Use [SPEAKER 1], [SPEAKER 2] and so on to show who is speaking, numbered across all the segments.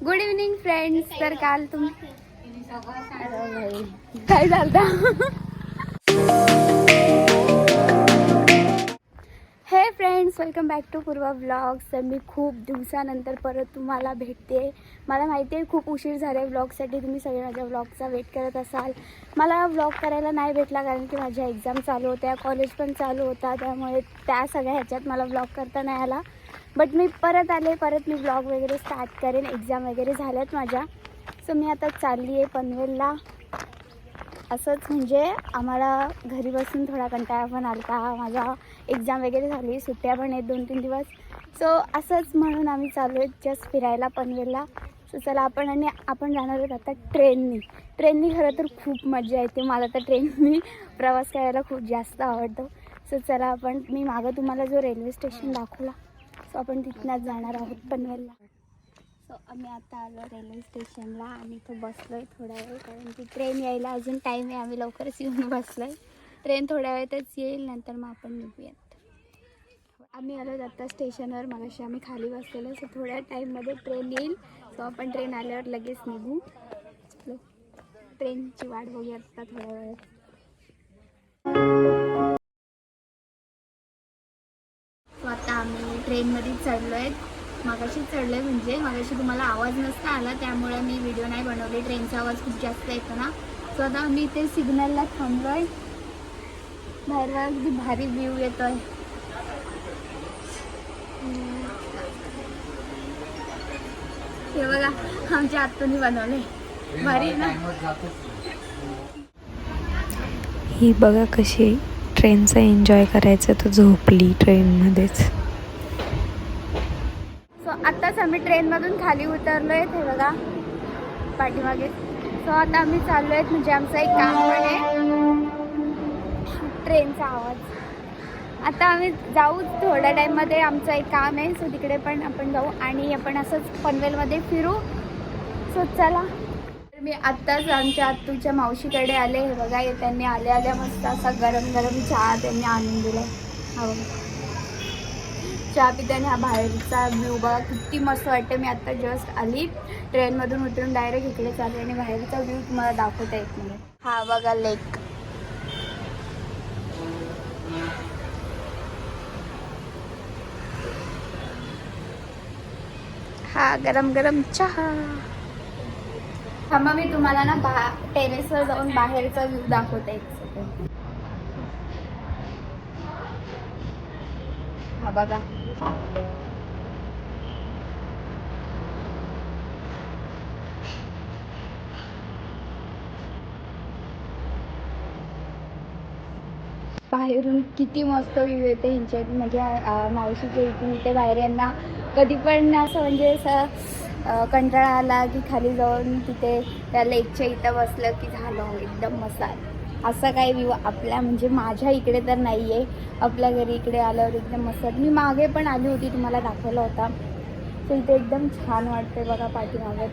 [SPEAKER 1] Good evening friends. तर काल तुम्ही काय झालं? Hey friends, welcome back to Purva vlogs. तर मी खूप दिवसानंतर परत तुम्हाला भेटते. मला माहिती आहे खूप उशीर झाले व्लॉगसाठी. तुम्ही सगळे माझ्या व्लॉगचा वेट करत असाल. मला व्लॉग करायला नाही भेटला कारण की माझ्या एक्झाम चालू होत्या, कॉलेज पण चालू होता, त्यामुळे त्या सगळ्या ह्याच्यात मला व्लॉग करता नाही आला. बट मी परत आले, परत मी व्लॉग वगैरे स्टार्ट करेन. एक्झाम वगैरे झाल्यात माझ्या. सो मी आता चालली आहे पनवेलला. असंच म्हणजे आम्हाला घरी बसून थोडा कंटाळा पण आला. माझा एक्झाम वगैरे झाली, सुट्ट्या पण आहेत 2-3 दिवस. सो असंच म्हणून आम्ही चालू आहे जस्ट फिरायला पनवेलला. सो चला आपण जाणार आहोत आता ट्रेननी. खरं तर खूप मजा येते मला. तर ट्रेननी प्रवास करायला खूप जास्त आवडतो. सो चला मी मागं तुम्हाला जो रेल्वे स्टेशन दाखवला, सो आपण तिथनंच जाणार आहोत पनवेलला. सो आम्ही आता आलो रेल्वे स्टेशनला आणि इथं बसलो आहे थोडा वेळ, कारण की ट्रेन यायला अजून टाईम आहे. आम्ही लवकरच येऊन बसलो आहे. ट्रेन थोड्या वेळातच येईल, नंतर मग आपण निघूयात. आम्ही आलो आता स्टेशनवर. मगाशी आम्ही खाली बसलेलो. सो थोड्या टाईममध्ये ट्रेन येईल. सो आपण ट्रेन आल्यावर लगेच निघू. चलो ट्रेनची वाट बघूयात आता थोड्या वेळात. सो आता आम्ही ट्रेनमध्येच चढलो आहे. मगाशीच चढलो आहे, म्हणजे मगाशी तुम्हाला आवाज नसता आला त्यामुळे मी व्हिडिओ नाही बनवले. ट्रेनचा आवाज खूप जास्त येतो ना. सो आता आम्ही इथे सिग्नलला थांबलो आहे. बाहेर अगदी भारी व्ह्यू येतो आहे. हे बघा आमच्या आत्तूनी बनवले, भारी ना.
[SPEAKER 2] ही बघा कशी ट्रेनचा एन्जॉय करायचं, तर झोपली ट्रेनमध्येच.
[SPEAKER 1] सो आत्ताच आम्ही ट्रेनमधून खाली उतरलो आहे, हे बघा पाठीमागे. सो आता आम्ही चाललो आहेत, म्हणजे आमचं एक काम पण आहे. ट्रेनचा आवाज. आता आम्ही जाऊ थोड्या टाईममध्ये. आमचं एक काम आहे, सो तिकडे पण आपण जाऊ आणि आपण असंच पनवेलमध्ये फिरू. सो चला. मी आत्ताच आमच्या आत्तूच्या मावशीकडे आले. हे बघा, त्यांनी आल्या मस्त असा गरम गरम चहा त्यांनी आणून दिला. हो, चहा पिताने हा बाहेरचा व्ह्यू बघा किती मस्त वाटते. मी आत्ता जस्ट आली ट्रेनमधून उतरून डायरेक्ट इकडे चालले आणि बाहेरचा व्ह्यू तुम्हाला दाखवता येत नाही. हा बघा लेक. हा गरम गरम चहा. हा मग मी तुम्हाला ना टेरेसवर जाऊन बाहेरचा व्ह्यू दाखवते. हा बघा, बाहेरून किती मस्त व्ह्यू येते ह्यांच्या. म्हणजे मावशीच्या इथे बाहेर यांना कधी पण असं म्हणजे असं कंटाळा आला की खाली जाऊन तिथे त्या लेकच्या इथं बसलं की झालं एकदम मस्त. असं काही व्ह्यू आपल्या म्हणजे माझ्या इकडे तर नाही आहे. आपल्या घरी इकडे आल्यावर एकदम मस्त. मी मागे पण आली होती, तुम्हाला दाखवला होता. तर इथे एकदम छान वाटते बघा पाठीमागे.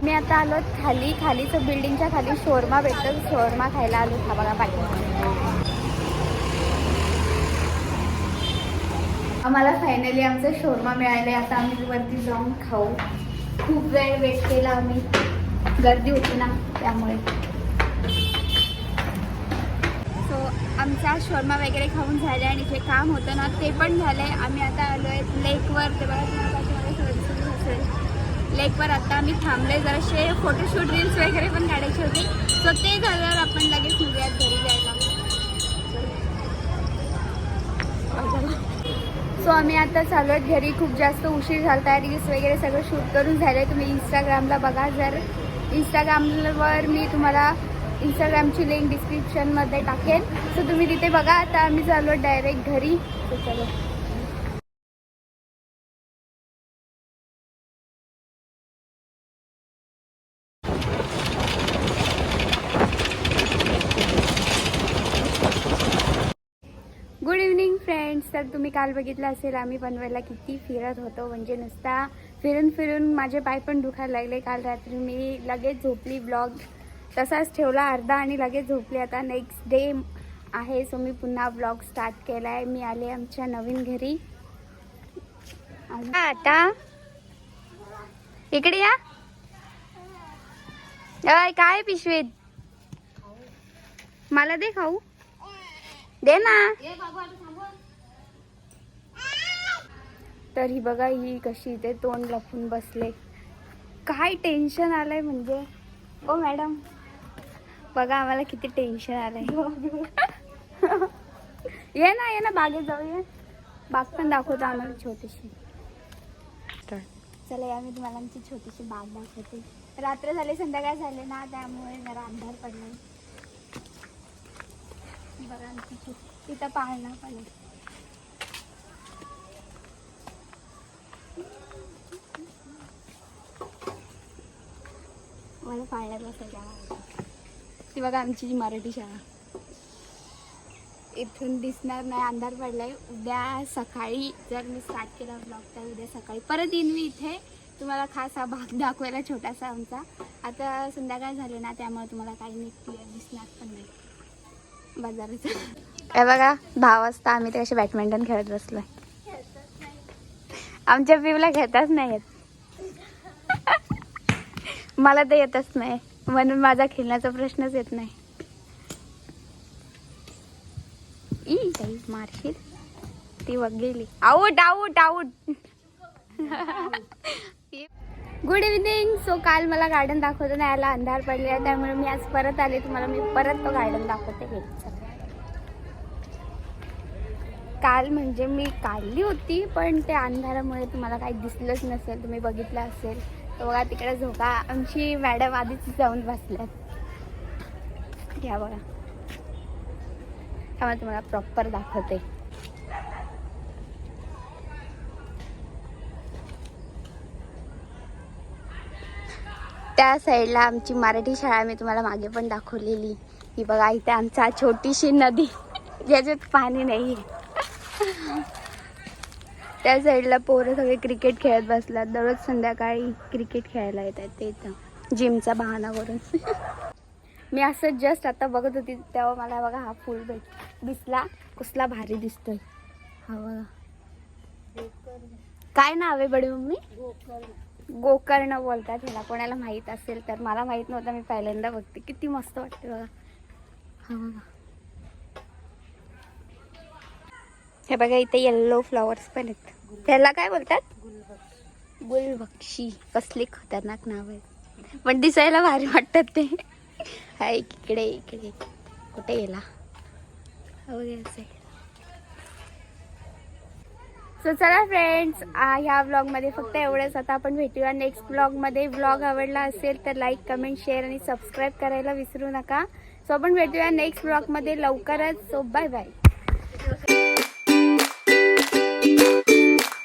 [SPEAKER 1] मी आता आलो खालीच बिल्डिंगच्या खाली शोरमा भेटतं. शोरमा खायला आलो. हा बघा पाठीमागे. आम्हाला फायनली आमचं शोरमा मिळाले. आता आम्ही वरती जाऊन खाऊ. खूप वेळ वेट केला आम्ही, गर्दी होती ना त्यामुळे. सो आमचा शोरमा वगैरे खाऊन झाले आणि जे काम होतं ना ते पण झालं आहे. आम्ही आता आलो आहे लेकवर. ते बघा तुम्हाला असेल. लेकवर आता आम्ही थांबले. जराशे फोटोशूट रील्स वगैरे पण काढायचे होते. सो ते झाल्यावर आपण लगेच निघूयात घरी जायला. सो आम्ही आता चालू आहेत घरी. खूप जास्त उशीर झाला आहे. रील्स वगैरे सगळं शूट करून झाले. तुम्ही इंस्टाग्रामला बघा. जर इंस्टाग्रामवर मी तुम्हाला इंस्टाग्रामची लिंक डिस्क्रिप्शनमध्ये टाकेन. सो तुम्ही तिथे बघा. आता आम्ही चालू आहोत डायरेक्ट घरी. सो चलो. Good evening friends. तर तुम्ही काल बघितलं असेल आम्ही पनवेलला किती फिरत होतो. म्हणजे नुसता फिरून फिरून माझे पाय पण दुखायला लागले. काल रात्री मी लगेच झोपली. ब्लॉग तसाच ठेवला अर्धा आणि लगेच झोपली. आता नेक्स्ट डे आहे, सो मी पुन्हा ब्लॉग स्टार्ट केला आहे. मी आले आमच्या नवीन घरी. आता इकडे या. अय काय पिशवीत? मला दे खाऊ. दे ना. तर ही बघा, ही कशी इथे तोंड लपून बसले. काय टेन्शन आलंय म्हणजे. ओ मॅडम बघा आम्हाला किती टेन्शन आलंय. ये ना बागेत जाऊया. बाग पण दाखवतो आम्हाला छोटीशी. चला या, मी तुम्हाला आमची छोटीशी बाग दाखवते. रात्र झाली, संध्याकाळ झाले ना, त्यामुळे जरा अंधार पडलाय. बघा आमची तिथं पाळणा पण आहे. मला पाळण्यात बसायला. ती बघा आमची जी मराठी शाळा. इथून दिसणार नाही, अंधार पडलाय. उद्या सकाळी जर मी स्टार्ट केला ब्लॉग तर उद्या सकाळी परत येईन मी इथे तुम्हाला खास हा भाग दाखवायला, छोटासा आमचा. आता संध्याकाळ झाले ना, त्यामुळे तुम्हाला काही नाही क्लिअर दिसणार पण नाही बाजाराचं. हे बघा 10 वाजता आम्ही ते असे बॅडमिंटन खेळत बसलोय. आमच्या पिऊला खेळताच नाही येत. मला तर येतच नाही, म्हणून माझा खेळण्याचा प्रश्नच येत नाही. काही मारशील ती गेली. Out out out. Good evening. So काल मला गार्डन दाखवतो नाही याला, अंधार पडलेला, त्यामुळे मी आज परत आले. तुम्हाला मी परत तो गार्डन दाखवते. काल म्हणजे मी काढली होती, पण त्या अंधारामुळे तुम्हाला काही दिसलंच नसेल. तुम्ही बघितलं असेल तर बघा तिकडे झोका. आमची मॅडम आधीच जाऊन बसल्यात. घ्या बघा, त्यामुळे तुम्हाला प्रॉपर दाखवते. त्या साईडला आमची मराठी शाळा मी तुम्हाला मागे पण दाखवलेली. ही बघा इथे आमचा छोटीशी नदी ज्याच्यात पाणी नाही. त्या साईडला पोरं सगळे क्रिकेट खेळत बसलात. दररोज संध्याकाळी क्रिकेट खेळायला येतात ते इथं, जिमचा बहाणा करून. मी असं जस्ट आता बघत होती तेव्हा मला बघा हा फुल दिसला. कसला भारी दिसतोय हा बघा. काय नाव आहे बडी मम्मी? गोकर्ण बोलतात ह्याला. कोणाला माहित असेल तर, मला माहित नव्हतं, मी पहिल्यांदा बघते. किती मस्त वाटते बघा. हा बघा, हे बघा इथे येल्लो फ्लॉवर्स पण आहेत. त्याला काय बोलतात? गुलबक्षी. कसली खतरनाक नाव आहे, पण दिसायला भारी वाटतात ते. हाय इकडे इकडे कुठे गेला? सो चला फ्रेंड्स, ह्या व्लॉगमध्ये फक्त एवढंच. आता आपण भेटूया नेक्स्ट व्लॉगमध्ये. व्लॉग आवडला असेल तर लाईक, कमेंट, शेअर आणि सबस्क्राईब करायला विसरू नका. सो आपण भेटूया नेक्स्ट व्लॉगमध्ये लवकरच. So bye bye.